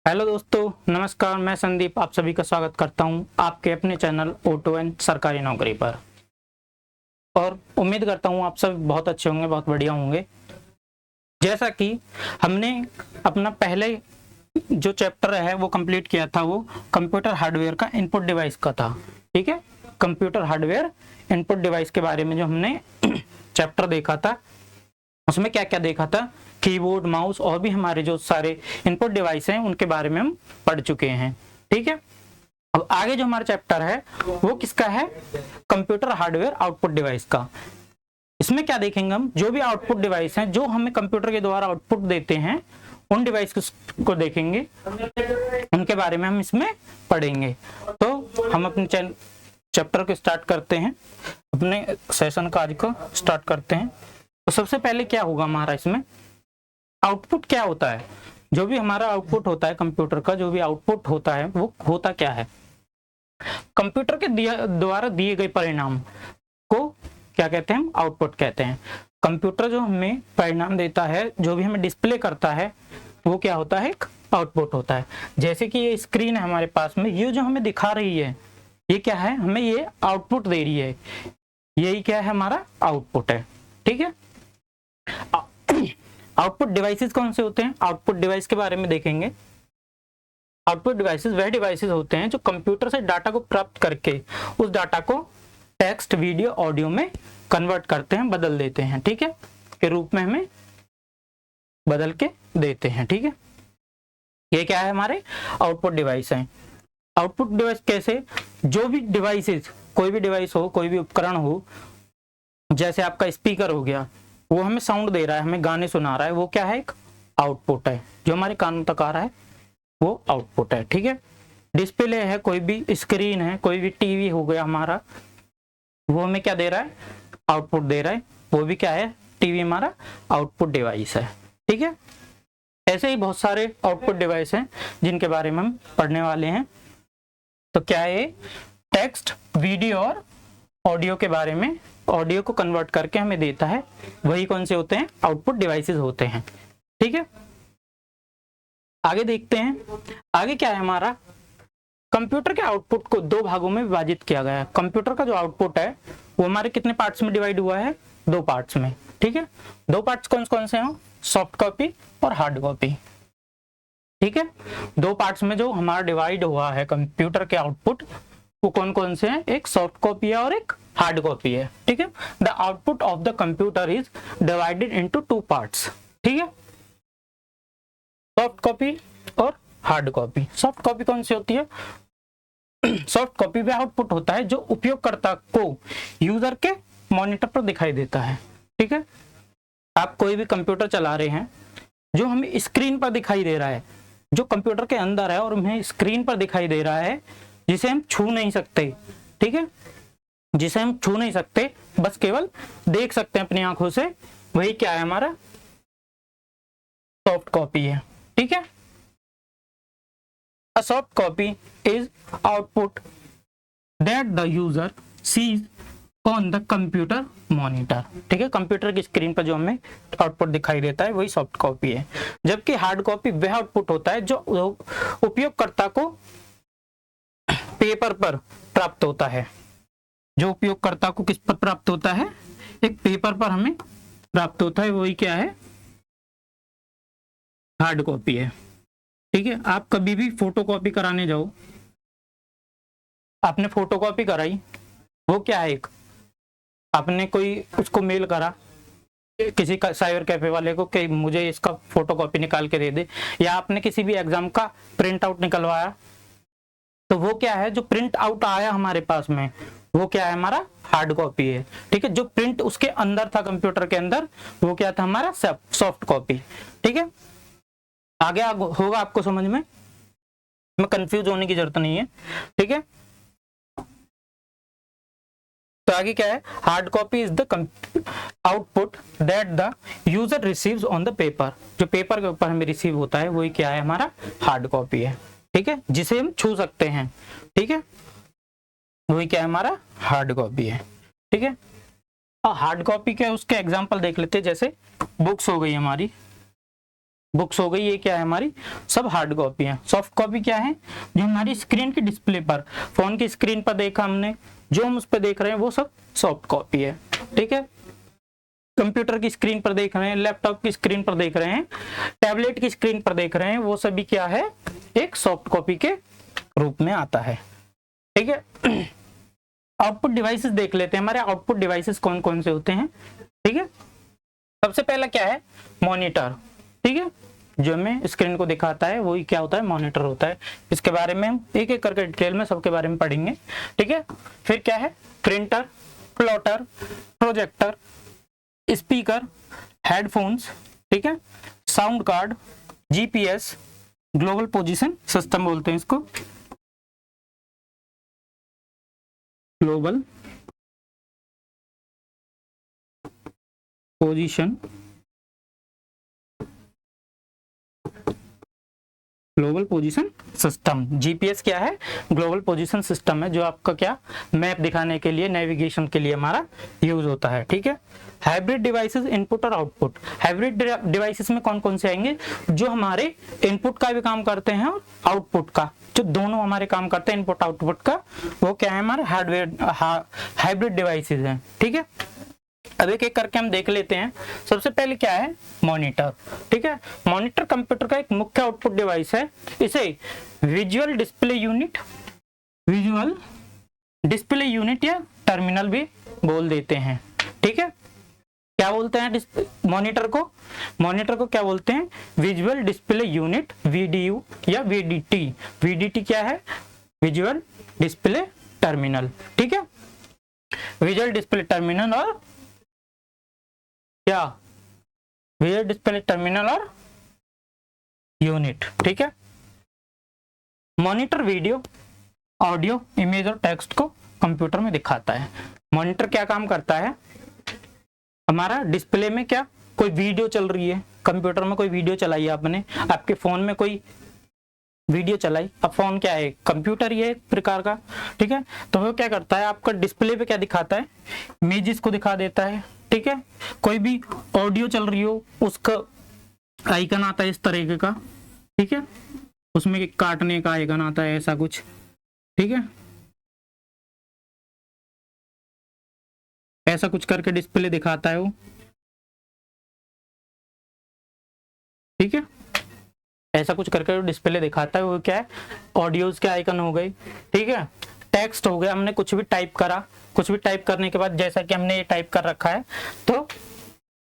Hello दोस्तों, नमस्कार। मैं संदीप आप सभी का स्वागत करता हूं आपके अपने चैनल ऑटो एंड सरकारी नौकरी पर। और उम्मीद करता हूं आप सब बहुत अच्छे होंगे, बहुत बढ़िया होंगे। जैसा कि हमने अपना पहले जो चैप्टर है वो कंप्लीट किया था, वो कंप्यूटर हार्डवेयर का इनपुट डिवाइस का था। ठीक है, कंप्यूटर हार्डवेयर इनपुट डिवाइस के बारे में जो हमने चैप्टर देखा था, उसमें क्या क्या देखा था, कीबोर्ड, माउस और भी हमारे जो सारे इनपुट डिवाइस हैं उनके बारे में हम पढ़ चुके हैं। ठीक है, अब आगे जो हमारा चैप्टर है वो किसका है, कंप्यूटर हार्डवेयर आउटपुट डिवाइस का। इसमें क्या देखेंगे हम, जो भी आउटपुट डिवाइस हैं जो हमें कंप्यूटर के द्वारा आउटपुट देते हैं, उन डिवाइस को देखेंगे, उनके बारे में हम इसमें पढ़ेंगे। तो हम अपने चैप्टर को स्टार्ट करते हैं, अपने सेशन का आज को स्टार्ट करते हैं। तो सबसे पहले क्या होगा हमारा, इसमें आउटपुट क्या होता है। जो भी हमारा आउटपुट होता है कंप्यूटर का, जो भी आउटपुट होता है वो होता क्या है, कंप्यूटर के द्वारा दिए गए परिणाम को क्या कहते हैं, हम आउटपुट कहते हैं। कंप्यूटर जो हमें परिणाम देता है, जो भी हमें डिस्प्ले करता है, वो क्या होता है, एक आउटपुट होता है। जैसे कि ये स्क्रीन है हमारे पास में, ये जो हमें दिखा रही है ये क्या है, हमें ये आउटपुट दे रही है, यही क्या है, हमारा आउटपुट है। ठीक है, आउटपुट डिवाइसेस कौन से होते हैं, आउटपुट डिवाइस के बारे में देखेंगे। आउटपुट डिवाइसेस वह डिवाइसेस होते हैं जो कंप्यूटर से डाटा को प्राप्त करके उस डाटा को टेक्स्ट, वीडियो, ऑडियो में कन्वर्ट करते हैं, बदल देते हैं। ठीक है, के रूप में हमें बदल के देते हैं। ठीक है, ये क्या है, हमारे आउटपुट डिवाइस हैं। आउटपुट डिवाइस कैसे, जो भी डिवाइसेस, कोई भी डिवाइस हो, कोई भी उपकरण हो, जैसे आपका स्पीकर हो गया, वो हमें साउंड दे रहा है, हमें गाने सुना रहा है, वो क्या है, एक आउटपुट है। जो हमारे कानों तक आ रहा है वो आउटपुट है। ठीक है, डिस्प्ले है, कोई भी स्क्रीन है, कोई भी टीवी हो गया हमारा, वो हमें क्या दे रहा है, आउटपुट दे रहा है, वो भी क्या है, टीवी हमारा आउटपुट डिवाइस है। ठीक है, ऐसे ही बहुत सारे आउटपुट डिवाइस हैं जिनके बारे में हम पढ़ने वाले हैं। तो क्या है, टेक्स्ट, वीडियो और ऑडियो के बारे में, ऑडियो को कन्वर्ट करके हमें देता है, वही कौन से होते हैं, आउटपुट डिवाइसेस होते हैं। ठीक है, आगे देखते हैं। आगे क्या है हमारा, कंप्यूटर के आउटपुट को दो भागों में विभाजित किया गया है। कंप्यूटर का जो आउटपुट है वो हमारे कितने पार्ट्स में डिवाइड हुआ है, दो पार्ट्स में। ठीक है, दो पार्ट्स कौन कौन से हैं, सॉफ्ट कॉपी और हार्ड कॉपी। ठीक है, दो पार्ट्स में जो हमारा डिवाइड हुआ है कंप्यूटर के आउटपुट, वो कौन कौन से हैं, एक सॉफ्ट कॉपी है और एक हार्ड कॉपी है। ठीक है, the output of the computer is divided into two parts. ठीक है, सॉफ्ट कॉपी और हार्ड कॉपी। सॉफ्ट कॉपी कौन सी होती है, सॉफ्ट कॉपी वह आउटपुट होता है जो उपयोगकर्ता को यूजर के मॉनिटर पर दिखाई देता है। ठीक है, आप कोई भी कंप्यूटर चला रहे हैं, जो हमें स्क्रीन पर दिखाई दे रहा है, जो कंप्यूटर के अंदर है और हमें स्क्रीन पर दिखाई दे रहा है, जिसे हम छू नहीं सकते। ठीक है, जिसे हम छू नहीं सकते, बस केवल देख सकते हैं अपनी आंखों से, वही क्या है, हमारा सॉफ्ट कॉपी है। ठीक है, a soft copy is output that the user sees on the computer monitor। ठीक है, कंप्यूटर की स्क्रीन पर जो हमें आउटपुट दिखाई देता है वही सॉफ्ट कॉपी है। जबकि हार्ड कॉपी वह आउटपुट होता है जो उपयोगकर्ता को पेपर पर प्राप्त होता है। जो उपयोगकर्ता को किस पर प्राप्त होता है, एक पेपर पर हमें प्राप्त होता है, वही क्या है, हार्ड कॉपी है। ठीक है, आप कभी भी फोटोकॉपी कराने जाओ, आपने फोटोकॉपी कराई, वो क्या है, एक आपने कोई उसको मेल करा किसी का साइबर कैफे वाले को कि मुझे इसका फोटोकॉपी निकाल के दे दे, या आपने किसी भी एग्जाम का प्रिंट आउट निकलवाया, तो वो क्या है, जो प्रिंट आउट आया हमारे पास में, वो क्या है, हमारा हार्ड कॉपी है। ठीक है, जो प्रिंट उसके अंदर था कंप्यूटर के अंदर, वो क्या था, हमारा सॉफ्ट कॉपी। ठीक है, आगे होगा आपको समझ में कंफ्यूज होने की जरूरत नहीं है। ठीक है, तो आगे क्या है, hard copy is the output that the user receives on the paper. जो पेपर के ऊपर हमें रिसीव होता है वही क्या है, हमारा हार्ड कॉपी है। ठीक है, जिसे हम छू सकते हैं। ठीक है, वही क्या है, हमारा हार्ड कॉपी है। ठीक है, और हार्ड कॉपी के उसके एग्जांपल देख लेते हैं। जैसे बुक्स हो गई हमारी, बुक्स हो गई, ये क्या है हमारी सब हार्ड कॉपी है। सॉफ्ट कॉपी क्या है, जो हमारी स्क्रीन की डिस्प्ले पर, फोन की स्क्रीन पर देखा हमने, जो हम उस पर देख रहे हैं वो सब सॉफ्ट कॉपी है, ठीक है। कंप्यूटर की स्क्रीन पर देख रहे हैं, लैपटॉप की स्क्रीन पर देख रहे हैं, टैबलेट की स्क्रीन पर देख रहे हैं, वो सभी क्या है, एक सॉफ्ट कॉपी के रूप में आता है, ठीक है। आउटपुट डिवाइसेस देख लेते हैं, हमारे आउटपुट डिवाइसेस कौन कौन से होते हैं, ठीक है। सबसे पहला क्या है, मॉनिटर, ठीक है, जो हमें स्क्रीन को दिखाता है वही क्या होता है, मॉनिटर होता है। इसके बारे में हम एक एक करके डिटेल में सबके बारे में पढ़ेंगे, ठीक है। फिर क्या है, printer, plotter, projector, speaker, headphones, ठीक है, sound card, GPS, global position system बोलते हैं इसको, global position, global position system. GPS क्या है, ग्लोबल पोजीशन सिस्टम है, जो आपका क्या मैप दिखाने के लिए, नेविगेशन के लिए हमारा यूज होता है, ठीक है। हाइब्रिड डिवाइसेस, इनपुट और आउटपुट। हाइब्रिड डिवाइसेस में कौन कौन से आएंगे, जो हमारे इनपुट का भी काम करते हैं और आउटपुट का, जो दोनों हमारे काम करते हैं इनपुट आउटपुट का, वो क्या है हमारे हार्डवेयर हाइब्रिड डिवाइसेस हैं, ठीक है। अब एक एक करके हम देख लेते हैं। सबसे पहले क्या है, मॉनिटर, ठीक है। मॉनिटर कंप्यूटर का एक मुख्य आउटपुट डिवाइस है। इसे विजुअल डिस्प्ले यूनिट या टर्मिनल भी बोल देते हैं, ठीक है। क्या बोलते हैं मॉनिटर को क्या बोलते हैं, विजुअल डिस्प्ले यूनिट, वीडीयू या वीडीटी। वीडीटी क्या है, विजुअल डिस्प्ले टर्मिनल, ठीक है। विजुअल डिस्प्ले टर्मिनल और क्या, विजुअल डिस्प्ले टर्मिनल और यूनिट, ठीक है। मॉनिटर वीडियो, ऑडियो, इमेज और टेक्स्ट को कंप्यूटर में दिखाता है। मॉनिटर क्या काम करता है, हमारा डिस्प्ले में क्या, कोई वीडियो चल रही है, कंप्यूटर में कोई वीडियो चलाई आपने, आपके फोन में कोई वीडियो चलाई, अब फोन क्या है, कंप्यूटर ही है एक प्रकार का, ठीक है। तो वो क्या करता है, आपका डिस्प्ले पे क्या दिखाता है, इमेजेस को दिखा देता है, ठीक है। कोई भी ऑडियो चल रही हो, उसका आइकन आता है इस तरीके का, ठीक है, उसमें काटने का आइकन आता है ऐसा कुछ, ठीक है, ऐसा कुछ करके डिस्प्ले दिखाता है वो, ठीक है, ऐसा कुछ करके डिस्प्ले दिखाता है। वो क्या है, ऑडियोज के आइकन हो गए, ठीक है, टेक्स्ट हो गया, हमने कुछ भी टाइप करा, कुछ भी टाइप करने के बाद जैसा कि हमने ये टाइप कर रखा है, तो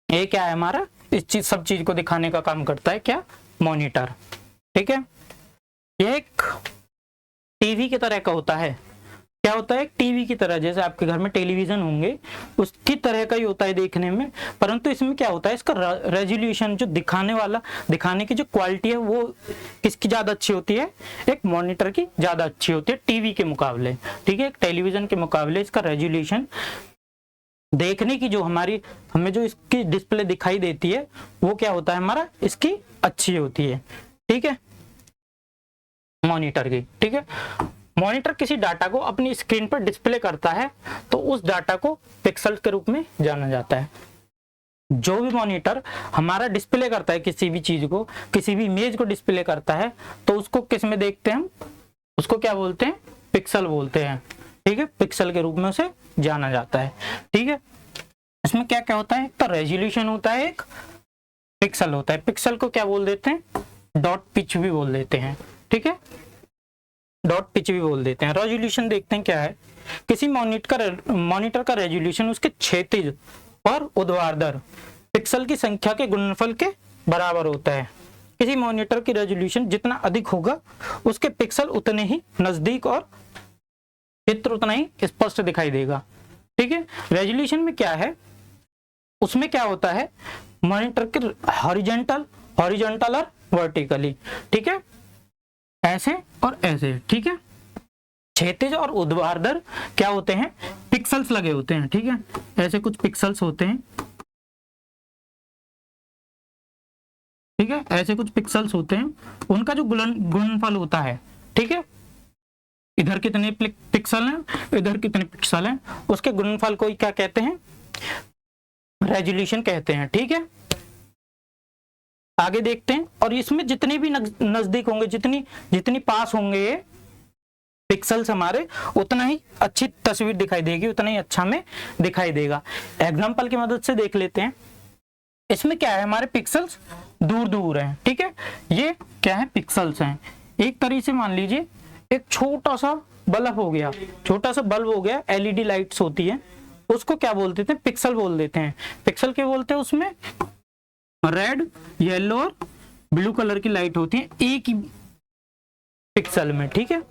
ये क्या है हमारा, इस चीज सब चीज को दिखाने का काम करता है क्या, मॉनिटर, ठीक है। ये एक टीवी की तरह का होता है, क्या होता है, टीवी की तरह, जैसे आपके घर में टेलीविजन होंगे उसकी तरह का ही होता है देखने में, परंतु इसमें क्या होता है, इसका रेजोल्यूशन, जो दिखाने की जो क्वालिटी है वो किसकी ज्यादा अच्छी होती है, एक मॉनिटर की ज्यादा अच्छी होती है टीवी के मुकाबले, ठीक है। टेलीविजन के मुकाबले इसका रेजोल्यूशन, देखने की जो हमें जो इसकी डिस्प्ले दिखाई देती है वो क्या होता है हमारा, इसकी अच्छी होती है, ठीक है, मॉनिटर की, ठीक है। मॉनिटर किसी डाटा को अपनी स्क्रीन पर डिस्प्ले करता है तो उस डाटा को पिक्सल के रूप में जाना जाता है। जो भी मॉनिटर हमारा डिस्प्ले करता है किसी भी चीज को, किसी भी इमेज को डिस्प्ले करता है, तो उसको किस में देखते हैं हम, उसको क्या बोलते हैं, पिक्सल बोलते हैं, ठीक है, पिक्सल के रूप में उसे जाना जाता है, ठीक है। इसमें क्या क्या होता है, तो रेजोल्यूशन होता है, एक पिक्सल होता है, पिक्सल को क्या बोल देते हैं, डॉट पिच भी बोल देते हैं, ठीक है, डॉट पिच भी बोल देते हैं। रेजोल्यूशन देखते हैं क्या है, किसी मॉनिटर का रेजोल्यूशन उसके क्षैतिज और ऊर्ध्वाधर पिक्सल की संख्या के गुणनफल के बराबर होता है। किसी मॉनिटर की रेजोल्यूशन जितना अधिक होगा उसके पिक्सल उतने ही नजदीक और चित्र उतना ही स्पष्ट दिखाई देगा, ठीक है। रेजोल्यूशन में क्या है, उसमें क्या होता है, मॉनिटर के हॉरिजॉन्टल और वर्टिकली, ठीक है, ऐसे और ऐसे, ठीक है। क्षैतिज और ऊर्ध्वाधर क्या होते हैं, पिक्सल्स लगे होते हैं, ठीक है, ऐसे कुछ पिक्सल्स होते हैं, ठीक है, ऐसे कुछ पिक्सल्स होते हैं, उनका जो गुणनफल होता है, ठीक है, इधर कितने पिक्सल हैं, इधर कितने पिक्सल हैं, उसके गुणनफल को क्या कहते हैं, रेजोल्यूशन कहते हैं, ठीक है। आगे देखते हैं, और इसमें जितने भी नजदीक होंगे, जितनी पास होंगे ये पिक्सल्स हमारे, उतना ही अच्छी तस्वीर दिखाई देगी, उतना ही अच्छा में दिखाई देगा। एग्जाम्पल की मदद से देख लेते हैं। इसमें क्या है, हमारे पिक्सल्स दूर दूर हैं, ठीक है। ये क्या है, पिक्सल्स हैं। एक तरीके से मान लीजिए एक छोटा सा बल्ब हो गया, छोटा सा बल्ब हो गया, एलईडी लाइट्स होती है, उसको क्या बोल देते हैं, पिक्सल बोल देते हैं। पिक्सल क्या बोलते हैं, उसमें रेड, येलो और ब्लू कलर की लाइट होती है एक ही पिक्सल में, ठीक है।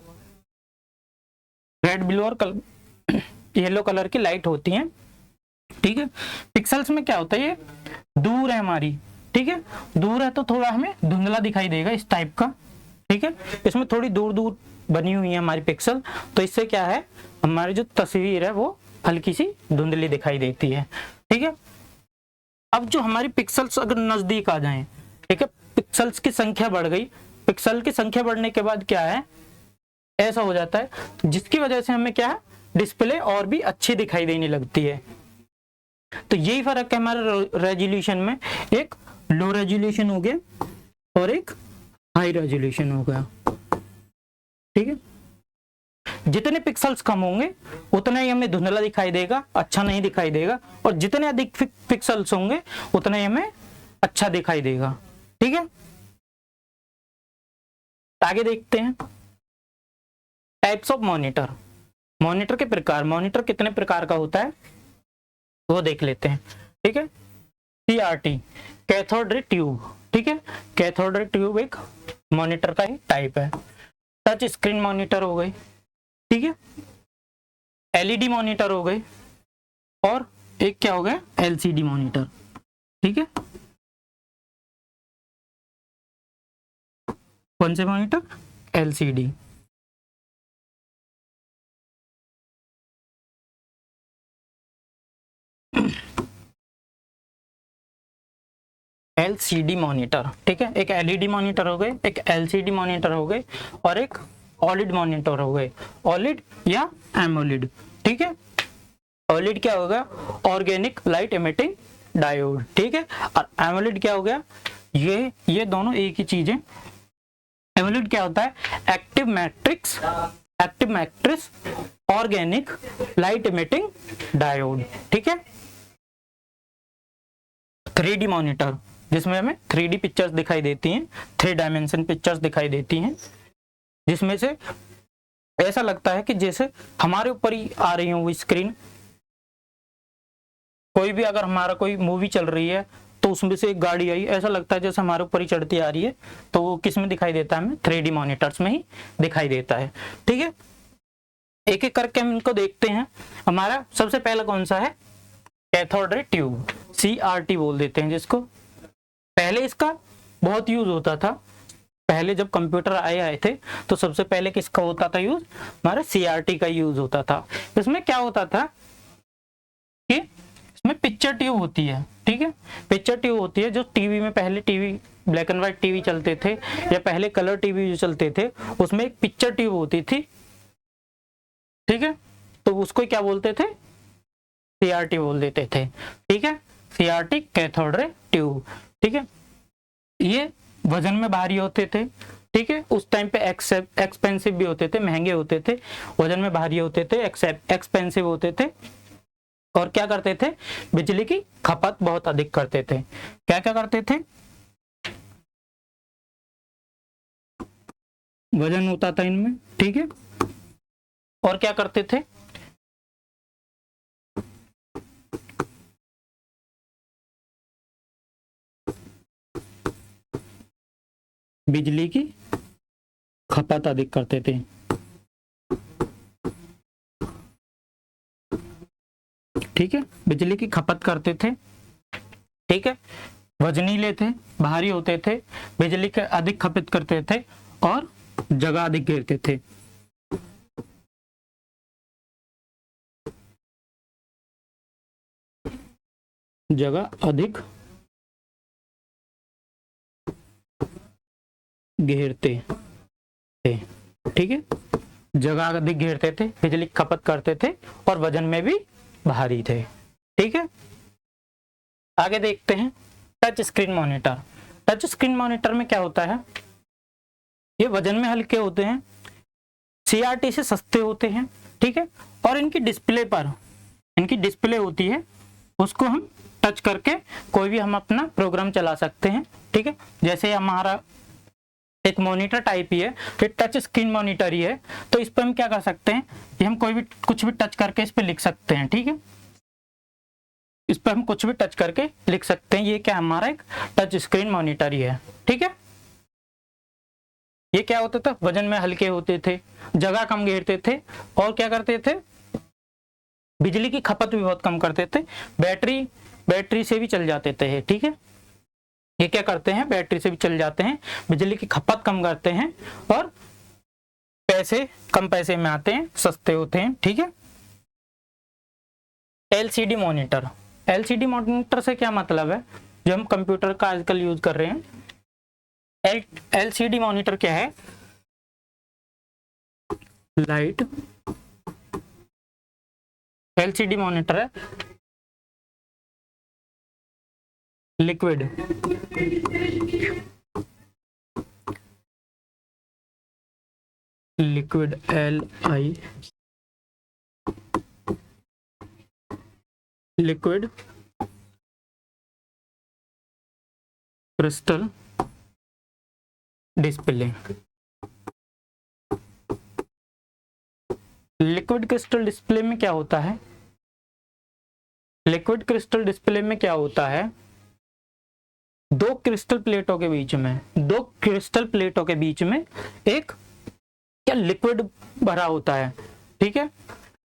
रेड, ब्लू और येलो कलर की लाइट होती हैं, ठीक है। पिक्सल्स में क्या होता है, ये दूर है हमारी, ठीक है। दूर है तो थोड़ा हमें धुंधला दिखाई देगा, इस टाइप का, ठीक है। इसमें थोड़ी दूर दूर बनी हुई है हमारी पिक्सल, तो इससे क्या है, हमारी जो तस्वीर है वो हल्की सी धुंधली दिखाई देती है, ठीक है। अब जो हमारी पिक्सल्स अगर नजदीक आ जाएं, ठीक है, पिक्सल्स की संख्या बढ़ गई, पिक्सल की संख्या बढ़ने के बाद क्या है, ऐसा हो जाता है जिसकी वजह से हमें क्या है, डिस्प्ले और भी अच्छी दिखाई देने लगती है। तो यही फर्क है हमारे रेजोल्यूशन में, एक लो रेजोल्यूशन हो गया और एक हाई रेजोल्यूशन हो गया, ठीक है। जितने पिक्सल्स कम होंगे उतना ही हमें धुंधला दिखाई देगा, अच्छा नहीं दिखाई देगा, और जितने अधिक पिक्सल्स होंगे उतना ही हमें अच्छा दिखाई देगा, ठीक है। आगे देखते हैं टाइप्स ऑफ मॉनिटर। मॉनिटर के प्रकार, मॉनिटर कितने प्रकार का होता है वो देख लेते हैं, ठीक है। CRT, कैथोड रे ट्यूब, ठीक है। कैथोड रे ट्यूब एक मॉनिटर का ही टाइप है। टच स्क्रीन मॉनिटर हो गई, ठीक है। LED मॉनिटर हो गए, और एक क्या हो गया, LCD मॉनिटर, ठीक है। कौन से मॉनिटर, LCD। LCD मॉनिटर, ठीक है। एक LED मॉनिटर हो गए, एक LCD मॉनिटर हो गए, और एक OLED मॉनिटर हो गए, OLED या AMOLED, ठीक है। OLED क्या होगा, ऑर्गेनिक लाइट इमिटिंग डायोड, ठीक है। और AMOLED क्या हो गया, ये दोनों एक ही चीज है। AMOLED क्या होता है, active matrix organic light emitting diode, ठीक है। 3D मॉनिटर, जिसमें हमें 3D पिक्चर्स दिखाई देती हैं, 3 डायमेंशन पिक्चर्स दिखाई देती हैं, जिसमें से ऐसा लगता है कि जैसे हमारे ऊपर ही आ रही हो वो स्क्रीन। कोई भी अगर हमारा कोई मूवी चल रही है तो उसमें से एक गाड़ी आई, ऐसा लगता है जैसे हमारे ऊपर ही चढ़ती आ रही है, तो वो किस में दिखाई देता है, हमें 3D मॉनिटर्स में ही दिखाई देता है, ठीक है। एक एक करके हम इनको देखते हैं। हमारा सबसे पहला कौन सा है, कैथोड रे ट्यूब, CRT बोल देते हैं जिसको। पहले इसका बहुत यूज होता था, पहले जब कंप्यूटर आए थे तो सबसे पहले किसका होता था यूज, हमारा CRT का यूज होता था। इसमें क्या होता था कि इसमें पिक्चर ट्यूब होती है, ठीक है। पिक्चर ट्यूब होती है जो टीवी में, पहले TV black and white TV चलते थे, या पहले कलर टीवी जो चलते थे, उसमें एक पिक्चर ट्यूब होती थी, ठीक है। तो उसको क्या बोलते थे, CRT बोल देते थे, ठीक है। CRT कैथोड रे ट्यूब, ठीक है। ये वजन में भारी होते थे, ठीक है। उस टाइम पे एक्सपेंसिव भी होते थे, महंगे होते थे, वजन में भारी होते थे, एक्सपेंसिव होते थे, और क्या करते थे, बिजली की खपत बहुत अधिक करते थे। क्या क्या करते थे, वजन होता था इनमें, ठीक है। और क्या करते थे, बिजली की खपत अधिक करते थे, ठीक है। बिजली की खपत करते थे, ठीक है। वजनीले थे, भारी होते थे, बिजली के अधिक खपत करते थे, और जगह अधिक घेरते थे। जगह अधिक घेरते थे, ठीक है। जगह अधिक घेरते थे, बिजली की खपत करते थे, और वजन में भी भारी थे, ठीक है। आगे देखते हैं touch screen monitor. Touch screen monitor में क्या होता है, ये वजन में हल्के होते हैं, CRT से सस्ते होते हैं, ठीक है, और इनकी डिस्प्ले होती है, उसको हम टच करके कोई भी हम अपना प्रोग्राम चला सकते हैं, ठीक है। जैसे हमारा एक मॉनिटर टाइप ही है, ये टच स्क्रीन मॉनिटर ही है, तो इस पर हम क्या कर सकते हैं कि हम कोई भी कुछ भी टच करके इस पर लिख सकते हैं, ठीक है, इस पर हम कुछ भी टच करके लिख सकते हैं। ये क्या हमारा एक टच स्क्रीन मॉनिटर ही है, ठीक है। ये क्या होता था, वजन में हल्के होते थे, जगह कम घेरते थे, और क्या करते थे, बिजली की खपत भी बहुत कम करते थे, बैटरी से भी चल जाते थे, ठीक है। ये क्या करते हैं, बैटरी से भी चल जाते हैं, बिजली की खपत कम करते हैं, और कम पैसे में आते हैं, सस्ते होते हैं, ठीक है। LCD मॉनिटर से क्या मतलब है, जो हम कंप्यूटर का आजकल यूज कर रहे हैं। LCD मॉनिटर क्या है, लाइट LCD मॉनिटर है liquid liquid crystal display. Liquid crystal display में क्या होता है, लिक्विड क्रिस्टल डिस्प्ले में क्या होता है, दो क्रिस्टल प्लेटों के बीच में एक क्या लिक्विड भरा होता है, ठीक है,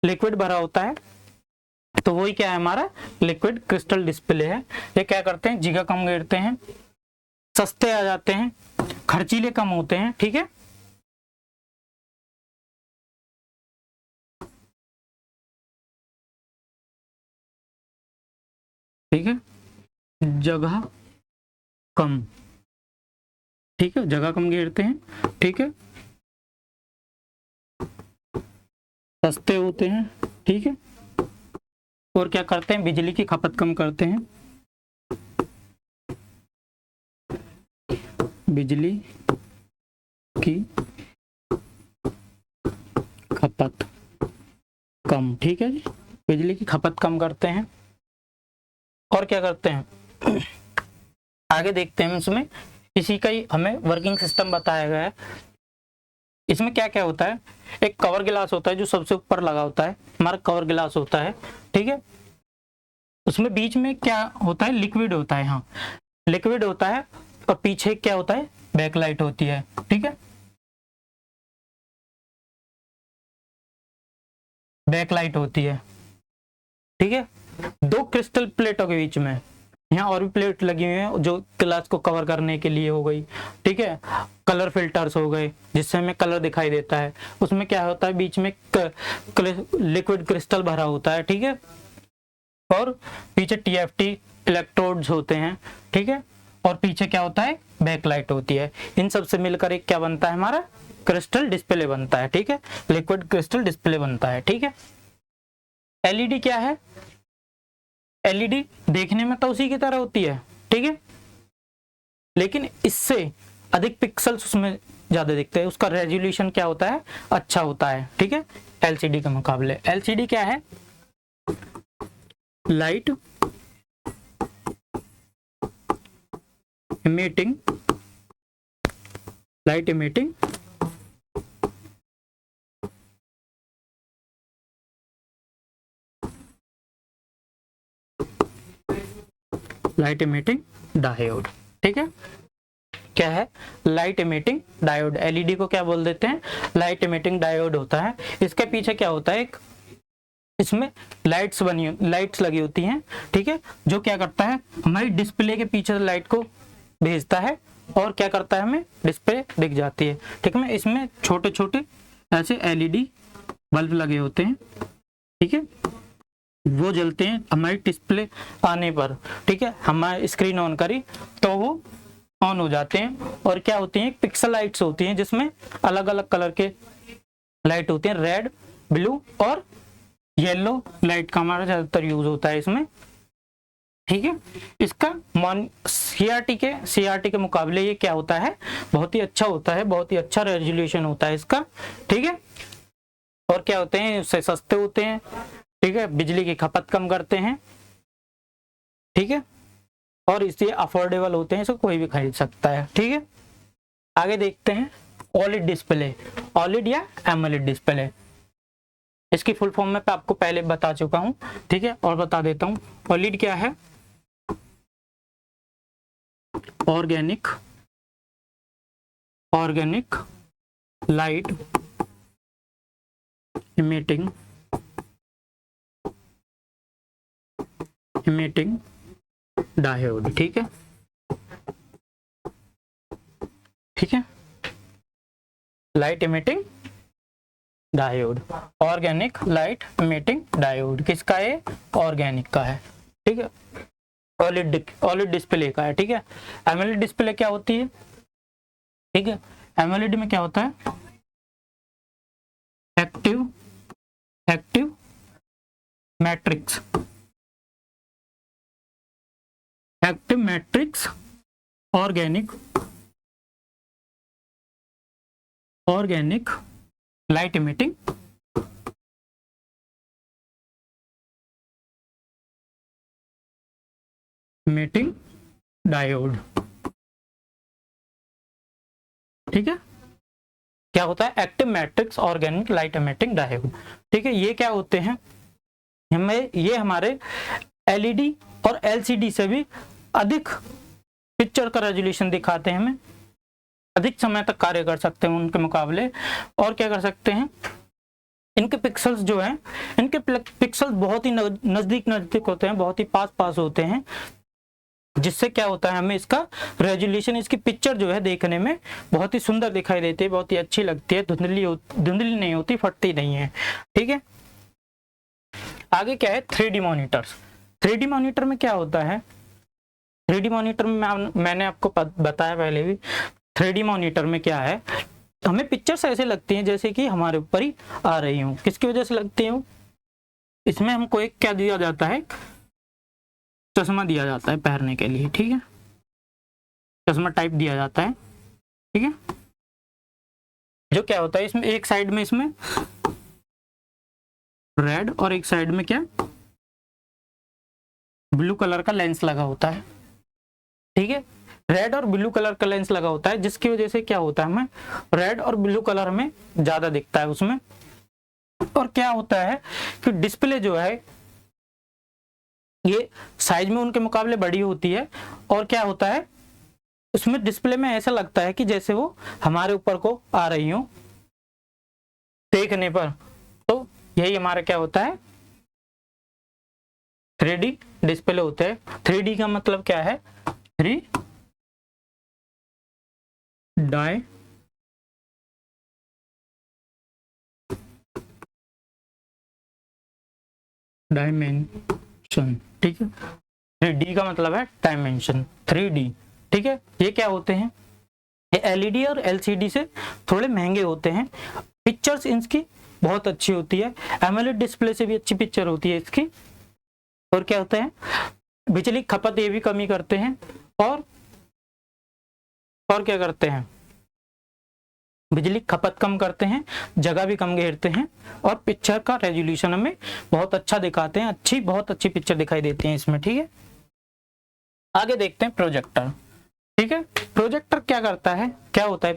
लिक्विड भरा होता है, तो वही क्या है, हमारा लिक्विड क्रिस्टल डिस्प्ले है। ये क्या करते हैं, जगह कम घेरते हैं, सस्ते आ जाते हैं, खर्चीले कम होते हैं, ठीक है। ठीक है, जगह कम, ठीक है, जगह कम घेरते हैं, ठीक है, सस्ते होते हैं, ठीक है, और क्या करते हैं, बिजली की खपत कम करते हैं, बिजली की खपत कम, ठीक है जी, बिजली की खपत कम करते हैं। और क्या करते हैं, आगे देखते हैं इसमें, इसी का ही हमें वर्किंग सिस्टम बताया गया है। इसमें क्या क्या होता है, एक कवर गिलास होता है जो सबसे ऊपर लगा होता है, हमारा कवर गिलास होता है, ठीक है, उसमें बीच में क्या होता है, लिक्विड होता है, हाँ लिक्विड होता है, और पीछे क्या होता है, बैकलाइट होती है, ठीक है, बैकलाइट होती है, ठीक है। दो क्रिस्टल प्लेटों के बीच में, यहाँ और भी प्लेट लगी हुई है जो ग्लास को कवर करने के लिए हो गई, ठीक है, कलर फिल्टर्स हो गए जिससे हमें कलर दिखाई देता है, उसमें क्या होता है, बीच में लिक्विड क्रिस्टल भरा होता है, ठीक है, और पीछे TFT इलेक्ट्रोड्स होते हैं, ठीक है, और पीछे क्या होता है, बैकलाइट होती है। इन सब से मिलकर एक क्या बनता है, हमारा क्रिस्टल डिस्प्ले बनता है, ठीक है, लिक्विड क्रिस्टल डिस्प्ले बनता है, ठीक है। LED क्या है, LED देखने में तो उसी की तरह होती है, ठीक है, लेकिन इससे अधिक पिक्सल्स उसमें ज्यादा दिखते हैं, उसका रेजोल्यूशन क्या होता है, अच्छा होता है, ठीक है, LCD के मुकाबले। LCD क्या है, light emitting light emitting diode, ठीक है, क्या है, लाइट इमिटिंग डायोड। LED को क्या बोल देते हैं, लाइट इमिटिंग डायोड होता है। इसके पीछे क्या होता है, एक इसमें लाइट्स लगी होती हैं, ठीक है, जो क्या करता है, हमारी डिस्प्ले के पीछे लाइट को भेजता है, और क्या करता है, हमें डिस्प्ले दिख जाती है, ठीक है। इसमें छोटे छोटे ऐसे LED बल्ब लगे होते हैं, ठीक है, वो जलते हैं हमारी डिस्प्ले आने पर, ठीक है, हमारी स्क्रीन ऑन करी तो वो ऑन हो जाते हैं। और क्या होती हैं, पिक्सल लाइट्स होती हैं जिसमें अलग अलग कलर के लाइट होते हैं, रेड, ब्लू और येलो लाइट का हमारा ज्यादातर यूज होता है इसमें। ठीक है। इसका सीआरटी के मुकाबले ये क्या होता है, बहुत ही अच्छा होता है, बहुत ही अच्छा रेजोल्यूशन होता है इसका, ठीक है। और क्या होते हैं, उससे सस्ते होते हैं, ठीक है, बिजली की खपत कम करते हैं, ठीक है, और इसलिए अफोर्डेबल होते हैं, इसको कोई भी खरीद सकता है, ठीक है। आगे देखते हैं ओलेड डिस्प्ले, ओलेड या एमोलेड डिस्प्ले। इसकी फुल फॉर्म में आपको पहले बता चुका हूं, ठीक है, और बता देता हूं। ओलेड क्या है, ऑर्गेनिक लाइट इमिटिंग डायोड, ठीक है, ठीक है, light emitting diode, organic light emitting diode, किसका है, ऑर्गेनिक का है, ठीक है, ओलेड डिस्प्ले का है, ठीक है। एमोलेड डिस्प्ले क्या होती है, ठीक है, एमोलेड में क्या होता है, active matrix, organic light emitting diode, ठीक है। क्या होता है, active matrix organic light emitting diode, ठीक है। ये क्या होते हैं, ये हमारे एलईडी और एलसीडी से भी अधिक पिक्चर का रेजोल्यूशन दिखाते हैं, हमें अधिक समय तक कार्य कर सकते हैं उनके मुकाबले। और क्या कर सकते हैं, इनके पिक्सल्स जो हैं, इनके पिक्सल्स बहुत ही नजदीक होते हैं, बहुत ही पास होते हैं, जिससे क्या होता है, हमें इसका रेजोल्यूशन, इसकी पिक्चर जो है देखने में बहुत ही सुंदर दिखाई देती है, बहुत ही अच्छी लगती है, धुंधली नहीं होती, फटती नहीं है, ठीक है। आगे क्या है, 3D मॉनिटर्स। 3D मॉनिटर में क्या होता है, 3D मॉनिटर में मैंने आपको बताया पहले भी, 3D मॉनिटर में क्या है, हमें पिक्चर्स ऐसे लगती हैं जैसे कि हमारे ऊपर ही आ रही हूँ। किसकी वजह से लगती हैं, इसमें हमको एक क्या दिया जाता है, चश्मा दिया जाता है पहनने के लिए, ठीक है, चश्मा टाइप दिया जाता है, ठीक है। जो क्या होता है, इसमें एक साइड में इसमें रेड और एक साइड में क्या, ब्लू कलर का लेंस लगा होता है, ठीक है, रेड और ब्लू कलर का लेंस लगा होता है, जिसकी वजह से क्या होता है, हमें रेड और ब्लू कलर में ज्यादा दिखता है उसमें। और क्या होता है कि डिस्प्ले जो है ये साइज में उनके मुकाबले बड़ी होती है, और क्या होता है, उसमें डिस्प्ले में ऐसा लगता है कि जैसे वो हमारे ऊपर को आ रही हो देखने पर। तो यही हमारा क्या होता है, 3D डिस्प्ले होते हैं। 3D का मतलब क्या है, 3 डायमेंशन, ठीक है, 3D का मतलब है डायमेंशन, 3D, ठीक है। ये क्या होते हैं, ये एलईडी और एलसीडी से थोड़े महंगे होते हैं, पिक्चर्स इनकी बहुत अच्छी होती है, एमोलेड डिस्प्ले से भी अच्छी पिक्चर होती है इसकी। और क्या होता है, बिजली खपत ये भी कमी करते हैं, और क्या करते हैं, बिजली खपत कम करते हैं, जगह भी कम घेरते हैं, और पिक्चर का रेजोल्यूशन हमें बहुत अच्छा दिखाते हैं, बहुत अच्छी पिक्चर दिखाई देती है इसमें, ठीक है। आगे देखते हैं प्रोजेक्टर, ठीक है। प्रोजेक्टर क्या करता है, क्या होता है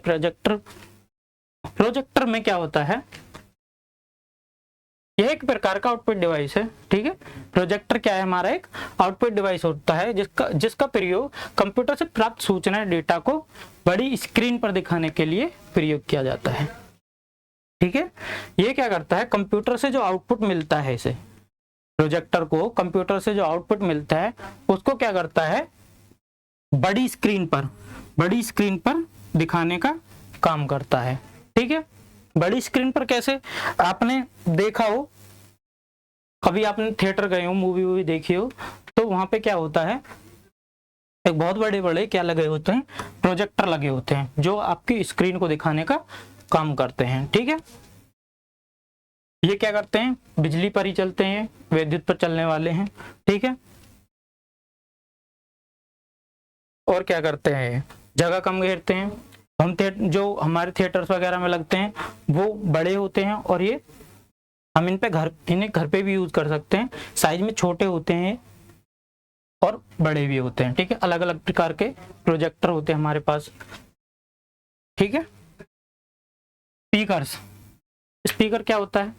प्रोजेक्टर में क्या होता है, यह एक प्रकार का आउटपुट डिवाइस है, ठीक है। प्रोजेक्टर क्या है, हमारा एक आउटपुट डिवाइस होता है, जिसका प्रयोग कंप्यूटर से प्राप्त सूचना डेटा को बड़ी स्क्रीन पर दिखाने के लिए प्रयोग किया जाता है, ठीक है। ये क्या करता है, कंप्यूटर से जो आउटपुट मिलता है, इसे प्रोजेक्टर को कंप्यूटर से जो आउटपुट मिलता है उसको क्या करता है, बड़ी स्क्रीन पर दिखाने का काम करता है, ठीक है। बड़ी स्क्रीन पर कैसे, आपने देखा हो, कभी आपने थिएटर गए हो, मूवी देखी हो, तो वहां पे क्या होता है, एक बहुत बड़े क्या लगे होते हैं, प्रोजेक्टर लगे होते हैं, जो आपकी स्क्रीन को दिखाने का काम करते हैं, ठीक है। ये क्या करते हैं, बिजली पर ही चलते हैं, विद्युत पर चलने वाले हैं, ठीक है। और क्या करते हैं, जगह कम घेरते हैं। जो हमारे थिएटर्स वगैरह में लगते हैं वो बड़े होते हैं, और ये हम इन्हें घर पे भी यूज कर सकते हैं। साइज में छोटे होते हैं और बड़े भी होते हैं, ठीक है। अलग अलग प्रकार के प्रोजेक्टर होते हैं हमारे पास, ठीक है। स्पीकर्स, स्पीकर क्या होता है,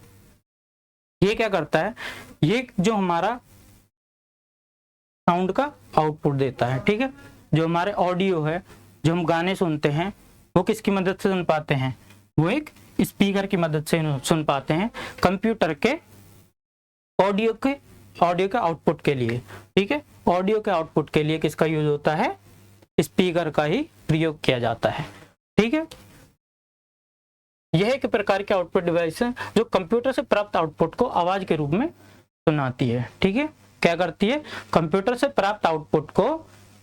ये क्या करता है, ये जो हमारा साउंड का आउटपुट देता है, ठीक है। जो हमारे ऑडियो है, जो हम गाने सुनते हैं, वो किसकी मदद से सुन पाते हैं, वो एक स्पीकर की मदद से सुन पाते हैं, कंप्यूटर के ऑडियो के आउटपुट के लिए, ठीक है। ऑडियो के आउटपुट के लिए किसका यूज होता है, स्पीकर का ही प्रयोग किया जाता है, ठीक है। यह एक प्रकार के आउटपुट डिवाइस है जो कंप्यूटर से प्राप्त आउटपुट को आवाज के रूप में सुनाती है, ठीक है। क्या करती है, कंप्यूटर से प्राप्त आउटपुट को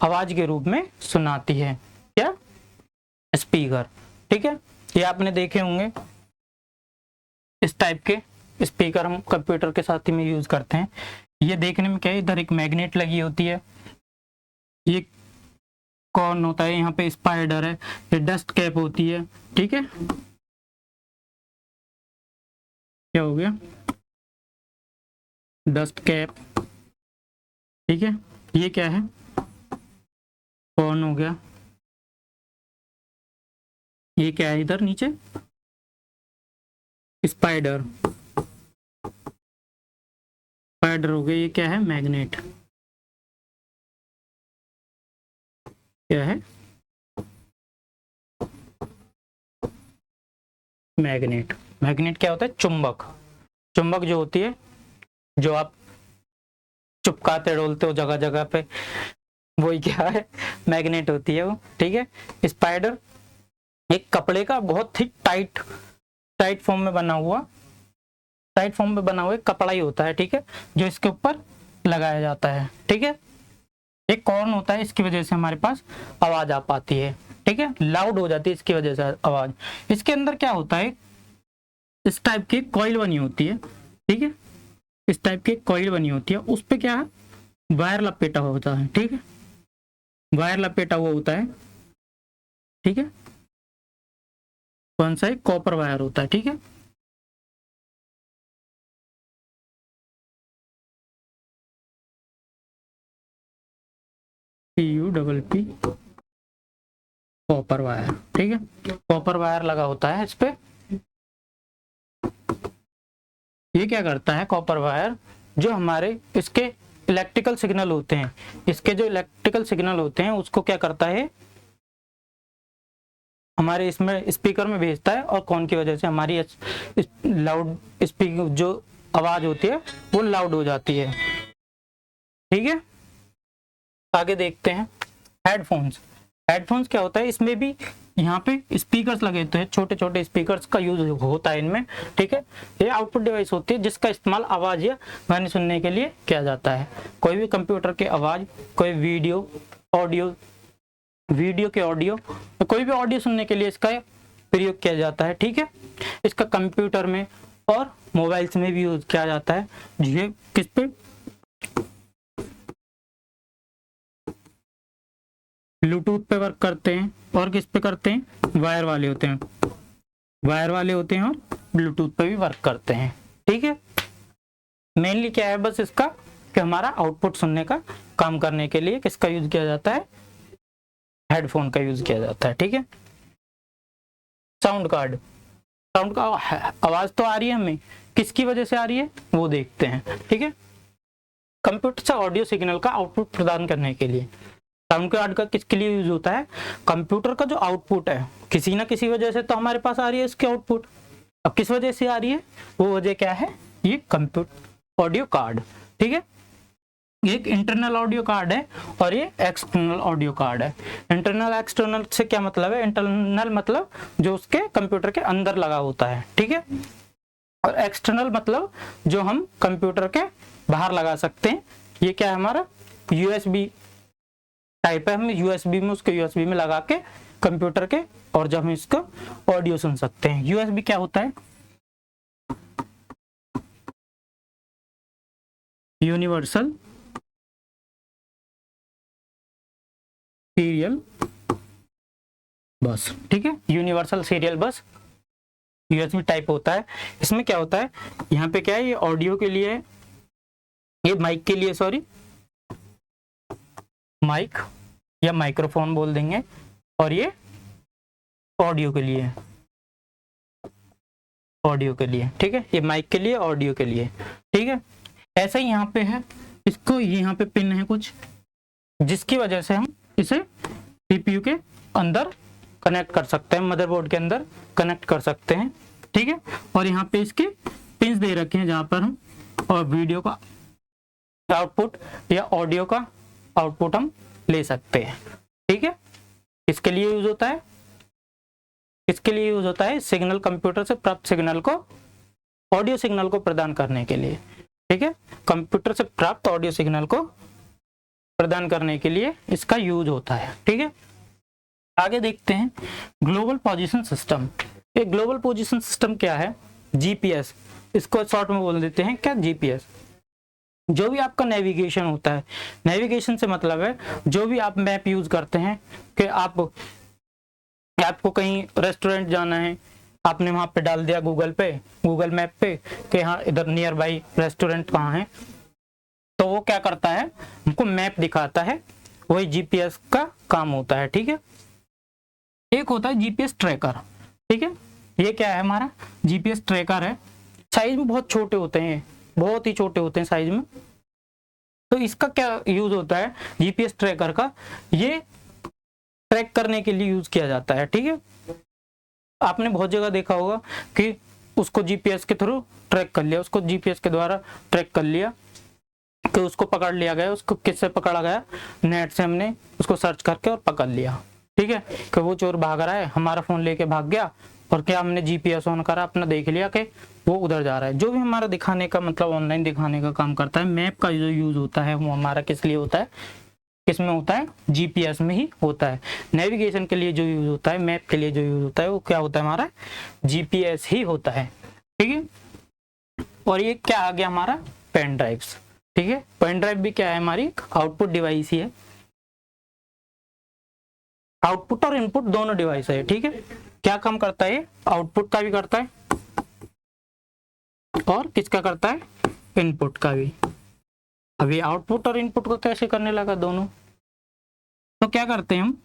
आवाज के रूप में सुनाती है, क्या, स्पीकर, ठीक है। ये आपने देखे होंगे, इस टाइप के स्पीकर हम कंप्यूटर के साथ ही में यूज करते हैं। ये देखने में क्या है, इधर एक मैग्नेट लगी होती है, ये कौन होता है, यहाँ पे स्पाइडर है, ये डस्ट कैप होती है, ठीक है। क्या हो गया, डस्ट कैप, ठीक है। ये क्या है, कौन हो गया, ये क्या है इधर नीचे, स्पाइडर, स्पाइडर हो गया। ये क्या है, मैग्नेट, क्या है, मैग्नेट। मैग्नेट क्या होता है, चुंबक। चुंबक जो होती है, जो आप चिपकाते डोलते हो जगह जगह पे, वही क्या है, मैग्नेट होती है वो, ठीक है। स्पाइडर एक कपड़े का बहुत ही टाइट फॉर्म में बना हुआ एक कपड़ा ही होता है, ठीक है, जो इसके ऊपर लगाया जाता है, ठीक है। एक कॉर्न होता है, इसकी वजह से हमारे पास आवाज आ पाती है, ठीक है, लाउड हो जाती है इसकी वजह से आवाज। इसके अंदर क्या होता है, इस टाइप की कॉइल बनी होती है, ठीक है, इस टाइप की कॉइल बनी होती है, उस पे क्या है, वायर लपेटा होता है, ठीक है, वायर लपेटा हुआ होता है, ठीक है। कौन सा है, कॉपर वायर होता है, ठीक है। PUPP, कॉपर वायर, ठीक है, कॉपर वायर लगा होता है इस पे। ये क्या करता है, कॉपर वायर, जो हमारे इसके इलेक्ट्रिकल सिग्नल होते हैं, इसके जो इलेक्ट्रिकल सिग्नल होते हैं उसको क्या करता है, हमारे इसमें स्पीकर में भेजता है, और कौन की वजह से हमारी लाउड स्पीकर जो आवाज होती है वो लाउड हो जाती है, ठीक है। आगे देखते हैं हेडफोन्स। हेडफोन्स क्या होता है, इसमें भी यहाँ पे स्पीकर्स लगे होते हैं, छोटे छोटे स्पीकर्स का यूज होता है इनमें, ठीक है। ये आउटपुट डिवाइस होती है जिसका इस्तेमाल आवाज या गाने सुनने के लिए किया जाता है। कोई भी कंप्यूटर के आवाज, कोई वीडियो के ऑडियो, कोई भी ऑडियो सुनने के लिए इसका प्रयोग किया जाता है, ठीक है। इसका कंप्यूटर में और मोबाइल्स में भी यूज किया जाता है। ये किस पे, ब्लूटूथ पे वर्क करते हैं, और किस पे करते हैं, वायर वाले होते हैं, और ब्लूटूथ पे भी वर्क करते हैं, ठीक है। मेनली क्या है बस इसका, कि हमारा आउटपुट सुनने का काम करने के लिए किसका यूज किया जाता है, हेडफोन का यूज किया जाता है, ठीक है। साउंड कार्ड, साउंड का आवाज तो आ रही है हमें, किसकी वजह से आ रही है वो देखते हैं, ठीक है। कंप्यूटर से ऑडियो सिग्नल का आउटपुट प्रदान करने के लिए साउंड कार्ड का किसके लिए यूज होता है, कंप्यूटर का जो आउटपुट है किसी ना किसी वजह से तो हमारे पास आ रही है इसके आउटपुट, अब किस वजह से आ रही है, वो वजह क्या है, ये कंप्यूटर ऑडियो कार्ड, ठीक है। एक इंटरनल ऑडियो कार्ड है और ये एक्सटर्नल ऑडियो कार्ड है। इंटरनल एक्सटर्नल से क्या मतलब है, इंटरनल मतलब जो उसके कंप्यूटर के अंदर लगा होता है, ठीक है, और एक्सटर्नल मतलब जो हम कंप्यूटर के बाहर लगा सकते हैं। ये क्या है, हमारा USB टाइप है, हम USB में उसके USB में लगा के कंप्यूटर के, और जब हम इसको ऑडियो सुन सकते हैं। USB क्या होता है, यूनिवर्सल सीरियल बस, ठीक है, यूनिवर्सल सीरियल बस यूएसबी टाइप होता है। इसमें क्या होता है, यहाँ पे क्या है, ये ऑडियो के लिए, ये माइक के लिए, सॉरी माइक या माइक्रोफोन बोल देंगे, और ये ऑडियो के लिए, ऑडियो के लिए, ठीक है, ये माइक के लिए, ऑडियो के लिए, ठीक है। ऐसा ही यहाँ पे है, इसको यहाँ पे पिन है कुछ, जिसकी वजह से हम इसे सीपीयू के अंदर कनेक्ट कर सकते हैं, मदरबोर्ड के अंदर कनेक्ट कर सकते हैं, ठीक है। और यहाँ पे इसके पिंस दे रखे हैं जहाँ पर हम और वीडियो का आउटपुट या ऑडियो का आउटपुट हम ले सकते हैं, ठीक है। इसके लिए यूज होता है, इसके लिए यूज होता है सिग्नल, कंप्यूटर से प्राप्त सिग्नल को ऑडियो सिग्नल को प्रदान करने के लिए, ठीक है। कंप्यूटर से प्राप्त ऑडियो सिग्नल को प्रदान करने के लिए इसका यूज होता है, ठीक है। आगे देखते हैं ग्लोबल पोजीशन सिस्टम। ये ग्लोबल पोजीशन सिस्टम क्या है, जीपीएस, इसको शॉर्ट में बोल देते हैं क्या, जीपीएस। जो भी आपका नेविगेशन होता है, नेविगेशन से मतलब है जो भी आप मैप यूज करते हैं कि आपको कहीं रेस्टोरेंट जाना है, आपने वहां पे डाल दिया गूगल मैप पे कि हाँ इधर नियर बाई रेस्टोरेंट कहाँ है, तो वो क्या करता है, हमको मैप दिखाता है, वही जीपीएस का काम होता है, ठीक है। एक होता है जीपीएस ट्रैकर, ठीक है, ये क्या है हमारा जीपीएस ट्रैकर है, साइज में बहुत छोटे होते हैं, बहुत ही छोटे होते हैं साइज में। तो इसका क्या यूज होता है जीपीएस ट्रैकर का, ये ट्रैक करने के लिए यूज किया जाता है, ठीक है। आपने बहुत जगह देखा होगा कि उसको जीपीएस के थ्रू ट्रैक कर लिया, उसको जीपीएस के द्वारा ट्रैक कर लिया, कि उसको पकड़ लिया गया, उसको किससे पकड़ा गया, नेट से हमने उसको सर्च करके और पकड़ लिया, ठीक है, कि वो चोर भाग रहा है, हमारा फोन लेके भाग गया, और क्या हमने जीपीएस ऑन करा, अपना देख लिया कि वो उधर जा रहा है। जो भी हमारा दिखाने का मतलब ऑनलाइन दिखाने का काम करता है, मैप का जो यूज होता है वो हमारा किस लिए होता है, किसमें होता है, जीपीएस में ही होता है। नेविगेशन के लिए जो यूज होता है, मैप के लिए जो यूज होता है, वो क्या होता है हमारा जीपीएस ही होता है, ठीक है। और ये क्या आ गया हमारा पेन ड्राइव्स, ठीक है। पेन ड्राइव भी क्या है, हमारी आउटपुट डिवाइस ही है, आउटपुट और इनपुट दोनों डिवाइस है, ठीक है। क्या काम करता है, आउटपुट का भी करता है और किसका करता है, इनपुट का भी। अभी आउटपुट और इनपुट को कैसे करने लगा दोनों, तो क्या करते हैं हम,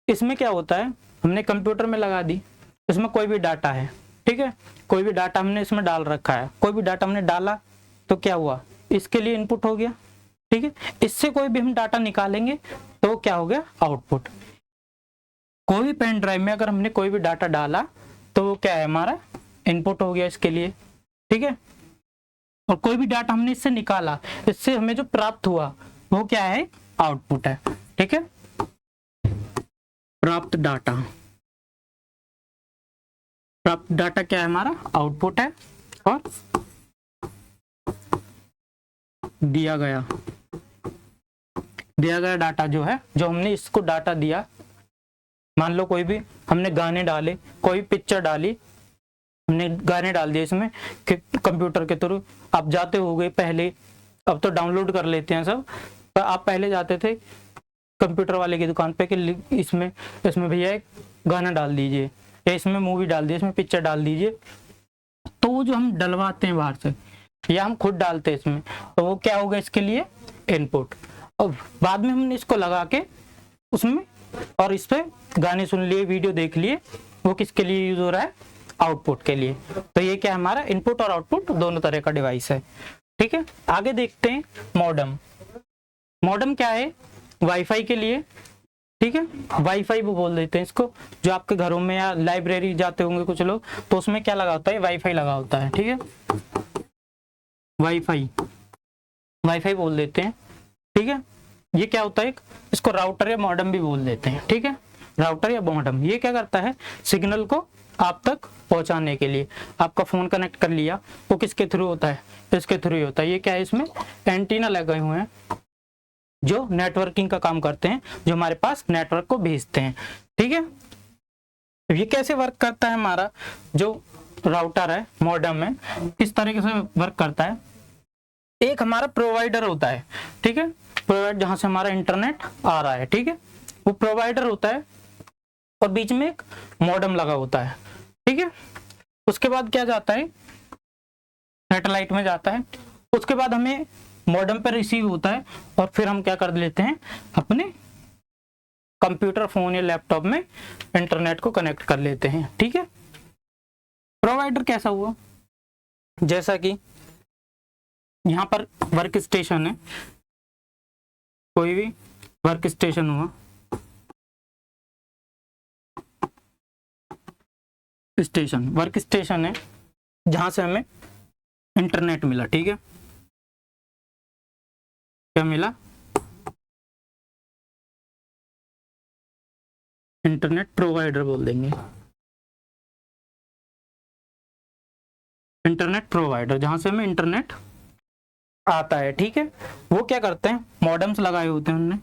इसमें क्या होता है, हमने कंप्यूटर में लगा दी, इसमें कोई भी डाटा है, ठीक है, कोई भी डाटा हमने इसमें डाल रखा है, कोई भी डाटा हमने डाला तो क्या हुआ, इसके लिए इनपुट हो गया, ठीक है। इससे कोई भी हम डाटा निकालेंगे तो क्या हो गया, आउटपुट। कोई भी पेन ड्राइव में अगर हमने कोई भी डाटा डाला तो वो क्या है, हमारा इनपुट हो गया इसके लिए, ठीक है। और कोई भी डाटा हमने इससे निकाला, इससे हमें जो प्राप्त हुआ वो क्या है, आउटपुट है, ठीक है। प्राप्त डाटा क्या है, हमारा आउटपुट है, और दिया गया डाटा जो है, जो हमने इसको डाटा दिया, मान लो कोई भी हमने गाने डाले, कोई पिक्चर डाली, हमने गाने डाल दिए इसमें कि कंप्यूटर के थ्रू, आप जाते होगे पहले, अब तो डाउनलोड कर लेते हैं सब, पर आप पहले जाते थे कंप्यूटर वाले की दुकान पे कि इसमें भैया एक गाना डाल दीजिए, या इसमें मूवी डाल दीजिए, इसमें पिक्चर डाल दीजिए, तो वो जो हम डलवाते हैं बाहर से या हम खुद डालते हैं इसमें, तो वो क्या होगा, इसके लिए इनपुट। और बाद में हमने इसको लगा के उसमें और इस पे गाने सुन लिए, वीडियो देख लिए, वो किसके लिए यूज हो रहा है, आउटपुट के लिए। तो ये क्या है, हमारा इनपुट और आउटपुट दोनों तरह का डिवाइस है, ठीक है। आगे देखते हैं मॉडेम। मॉडेम क्या है, वाईफाई के लिए, ठीक है, वाईफाई भी बोल देते हैं इसको। जो आपके घरों में या लाइब्रेरी जाते होंगे कुछ लोग, तो उसमें क्या लगा होता है, वाईफाई लगा होता है, ठीक है, वाईफाई बोल देते हैं, ठीक है। ये क्या होता है, इसको राउटर या मॉडेम भी बोल देते हैं, ठीक है, राउटर या मॉडेम। ये क्या करता है, सिग्नल को आप तक पहुंचाने के लिए, आपका फोन कनेक्ट कर लिया, वो किसके थ्रू होता है, इसके थ्रू ही होता है। ये क्या है, इसमें एंटीना लगे हुए हैं जो नेटवर्किंग का काम करते हैं, जो हमारे पास नेटवर्क को भेजते हैं, ठीक है। ये कैसे वर्क करता है, हमारा जो राउटर है, मॉडेम है, किस तरीके से वर्क करता है। एक हमारा प्रोवाइडर होता है, ठीक है, प्रोवाइडर जहां से हमारा इंटरनेट आ रहा है, ठीक है, वो प्रोवाइडर होता है और बीच में एक मॉडेम लगा होता है, ठीक है। उसके बाद क्या जाता है, सैटेलाइट में जाता है, उसके बाद हमें मॉडेम पर रिसीव होता है और फिर हम क्या कर लेते हैं, अपने कंप्यूटर, फोन या लैपटॉप में इंटरनेट को कनेक्ट कर लेते हैं, ठीक है। प्रोवाइडर कैसा हुआ, जैसा कि यहाँ पर वर्क स्टेशन है, कोई भी वर्क स्टेशन हुआ, स्टेशन वर्क स्टेशन है जहां से हमें इंटरनेट मिला, ठीक है। क्या मिला, इंटरनेट प्रोवाइडर बोल देंगे, इंटरनेट प्रोवाइडर जहां से हमें इंटरनेट आता है, ठीक है। वो क्या करते हैं, मॉडेम्स लगाए होते हैं उन्होंने,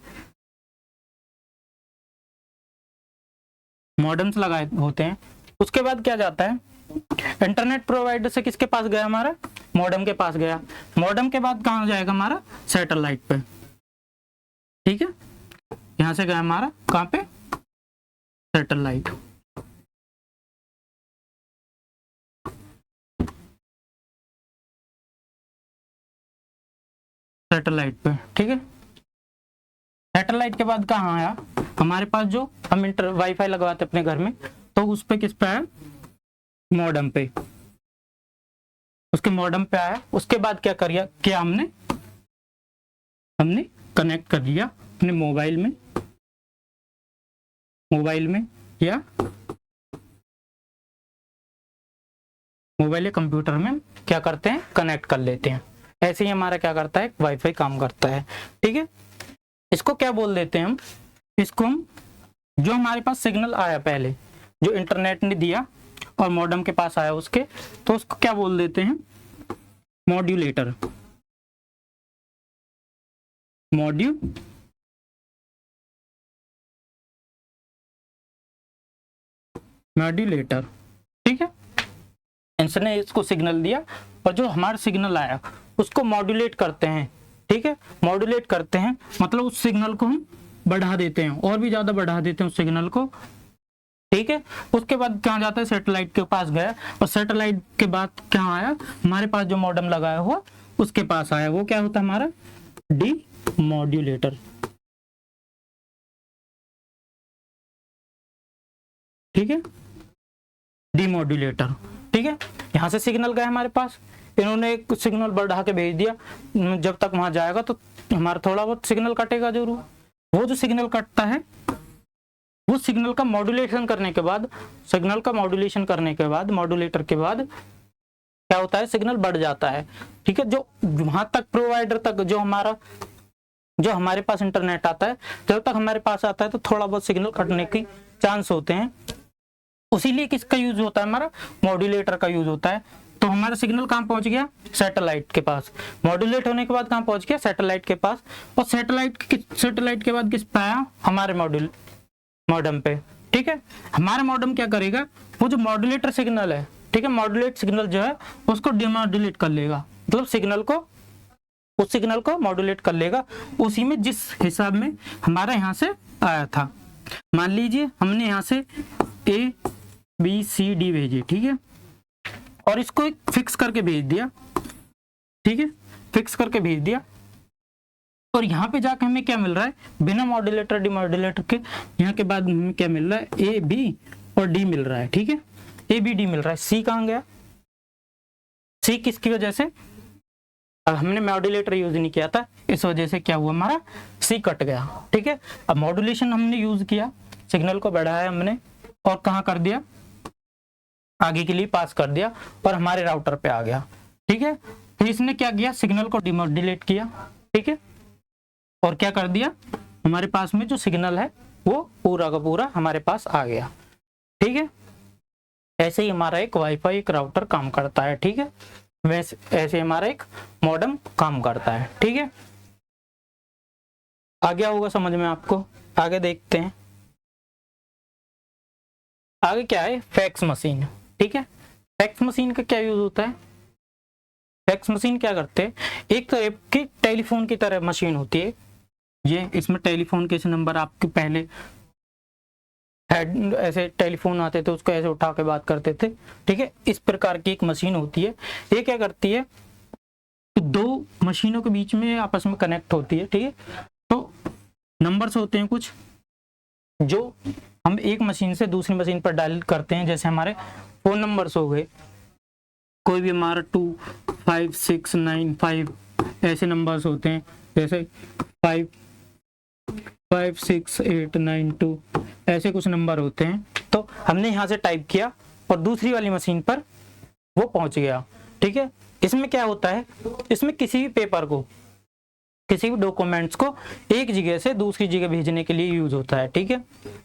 मॉडेम्स लगाए होते हैं। उसके बाद क्या जाता है, इंटरनेट प्रोवाइडर से किसके पास गया, हमारा मॉडेम के पास गया, मॉडेम के बाद कहाँ जाएगा, हमारा सैटेलाइट पे, ठीक है। यहां से गया हमारा कहाँ पे, सैटेलाइट, सैटेलाइट पे, ठीक है। सैटेलाइट के बाद कहाँ आया, हमारे पास जो हम वाईफाई लगवाते अपने घर में, तो उस पे किस पे आया, मॉडेम पे, उसके मॉडेम पे आया। उसके बाद क्या किया हमने कनेक्ट कर लिया अपने मोबाइल में या मोबाइल या कंप्यूटर में क्या करते हैं, कनेक्ट कर लेते हैं। ऐसे ही हमारा क्या करता है, वाईफाई काम करता है, ठीक है। इसको क्या बोल देते हैं हम, इसको हम, जो हमारे पास सिग्नल आया पहले, जो इंटरनेट ने दिया और मॉडेम के पास आया उसके, तो उसको क्या बोल देते हैं, मॉड्यूलेटर, मॉड्यूलेटर, ठीक है। इसने इसको सिग्नल दिया और जो हमारा सिग्नल आया उसको मॉड्यूलेट करते हैं, ठीक है। मॉड्यूलेट करते हैं मतलब उस सिग्नल को हम बढ़ा देते हैं, और भी ज्यादा बढ़ा देते हैं उस सिग्नल को, ठीक है। उसके बाद कहाँ जाता है, सैटेलाइट के पास गया, और सैटेलाइट के बाद कहाँ आया, हमारे पास जो मॉडेम लगाया हुआ उसके पास आया। वो क्या होता है, हमारा डी मॉड्यूलेटर, ठीक है, डीमॉड्यूलेटर, ठीक है। यहाँ से सिग्नल गया हमारे पास, इन्होंने एक सिग्नल बढ़ा के भेज दिया, जब तक वहां जाएगा तो हमारा थोड़ा बहुत सिग्नल कटेगा जरूर। वो जो सिग्नल कटता है, वो सिग्नल का मॉड्यूलेशन करने के बाद, मॉड्यूलेटर के बाद क्या होता है, सिग्नल बढ़ जाता है, ठीक है। जो वहां तक प्रोवाइडर तक जो हमारे पास इंटरनेट आता है, जब तक हमारे पास आता है तो थोड़ा बहुत सिग्नल कटने की चांस होते हैं। उसीलिए किसका यूज होता है, हमारा मॉड्यूलेटर का यूज होता है। तो हमारा सिग्नल कहाँ पहुंच गया, सैटेलाइट के पास, मॉड्यूलेट होने के बाद कहाँ पहुंच गया, सैटेलाइट के पास, और सैटेलाइट के बाद किस पे आया, हमारे मॉडेम पे, ठीक है। हमारा मॉडेम क्या करेगा, वो जो मॉड्यूलेटर सिग्नल है, ठीक है, मॉड्यूलेट सिग्नल जो है उसको डिमॉड्यूलेट कर लेगा, मतलब उस सिग्नल को मॉड्यूलेट कर लेगा उसी में जिस हिसाब में हमारा यहाँ से आया था। मान लीजिए हमने यहाँ से ABCD भेजे, ठीक है, और इसको एक फिक्स करके भेज दिया, ठीक है, फिक्स करके भेज दिया। और यहाँ पे जाके हमें क्या मिल रहा है, बिना मॉड्यूलेटर डिमॉड्यूलेटर के, यहाँ के बाद हमें क्या मिल रहा है, A B और D मिल रहा है, ठीक है, ABD मिल रहा है। C कहाँ गया, C किसकी वजह से, अब हमने मॉड्यूलेटर यूज नहीं किया था, इस वजह से क्या हुआ, हमारा C कट गया, ठीक है। अब मॉड्यूलेशन हमने यूज किया, सिग्नल को बढ़ाया हमने और कहाँ कर दिया, आगे के लिए पास कर दिया और हमारे राउटर पे आ गया, ठीक है। फिर इसने क्या किया, सिग्नल को डिमॉड्यूलेट किया, ठीक है, और क्या कर दिया, हमारे पास में जो सिग्नल है वो पूरा का पूरा हमारे पास आ गया, ठीक है। ऐसे ही हमारा एक वाईफाई, एक राउटर काम करता है, ठीक है। वैसे ऐसे हमारा एक मॉडेम काम करता है, ठीक है। आ गया होगा समझ में आपको, आगे देखते हैं। आगे क्या है, फैक्स मशीन, ठीक है। फैक्स मशीन का क्या यूज होता है, फैक्स मशीन क्या करते हैं, एक तरह की टेलीफोन की तरह मशीन होती है, ये इसमें टेलीफोन के ऐसे नंबर आपके पहले हेड ऐसे टेलीफोन आते थे, उसको ऐसे उठा के बात करते थे, ठीक है। इस प्रकार की एक मशीन होती है। ये क्या करती है, दो मशीनों के बीच में आपस में कनेक्ट होती है, ठीक है। तो नंबर्स होते हैं कुछ जो हम एक मशीन से दूसरी मशीन पर डायल करते हैं, जैसे हमारे फोन नंबर्स हो गए, कोई भी हमारा 25695 ऐसे नंबर्स होते हैं, जैसे 556892 ऐसे कुछ नंबर होते हैं। तो हमने यहाँ से टाइप किया और दूसरी वाली मशीन पर वो पहुंच गया, ठीक है। इसमें क्या होता है, इसमें किसी भी पेपर को, किसी भी डॉक्यूमेंट्स को एक जगह से दूसरी जगह भेजने के लिए यूज होता है, ठीक है।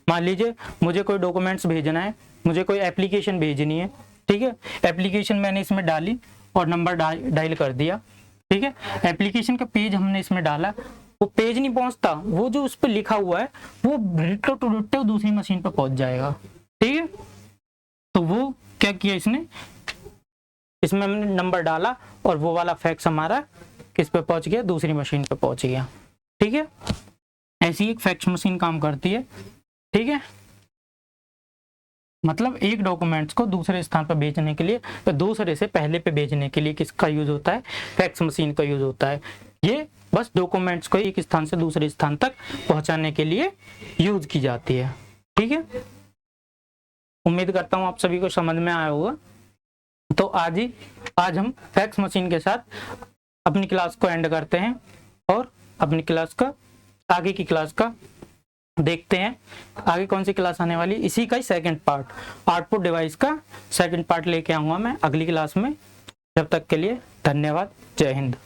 मान लीजिए मुझे कोई डॉक्यूमेंट्स भेजना है, मुझे कोई एप्लीकेशन भेजनी है, ठीक है। एप्लीकेशन मैंने इसमें डाली और नंबर डायल कर दिया, ठीक है। एप्लीकेशन का पेज हमने इसमें डाला, वो पेज नहीं पहुंचता, वो जो उस पर लिखा हुआ है वो डिट्टो टू डिट्टो दूसरी मशीन पर पहुंच जाएगा, ठीक है। तो वो क्या किया इसने, इसमें हमने नंबर डाला और वो वाला फैक्स हमारा किस पे पहुंच गया, दूसरी मशीन पे पहुंच गया, ठीक है। ऐसी एक फैक्स मशीन काम करती है, ठीक है। मतलब एक डॉक्यूमेंट्स को दूसरे स्थान पर भेजने के लिए, तो दूसरे से पहले पे भेजने के लिए किसका यूज होता है, फैक्स मशीन का यूज होता है। ये बस डॉक्यूमेंट्स को एक स्थान से दूसरे स्थान तक पहुंचाने के लिए यूज की जाती है, ठीक है। उम्मीद करता हूं आप सभी को समझ में आया होगा। तो आज हम फैक्स मशीन के साथ अपनी क्लास को एंड करते हैं और अपनी क्लास का आगे की क्लास का देखते हैं। आगे कौन सी क्लास आने वाली, इसी का ही सेकंड पार्ट, आउटपुट डिवाइस का सेकंड पार्ट लेके आऊंगा मैं अगली क्लास में। जब तक के लिए धन्यवाद, जय हिंद।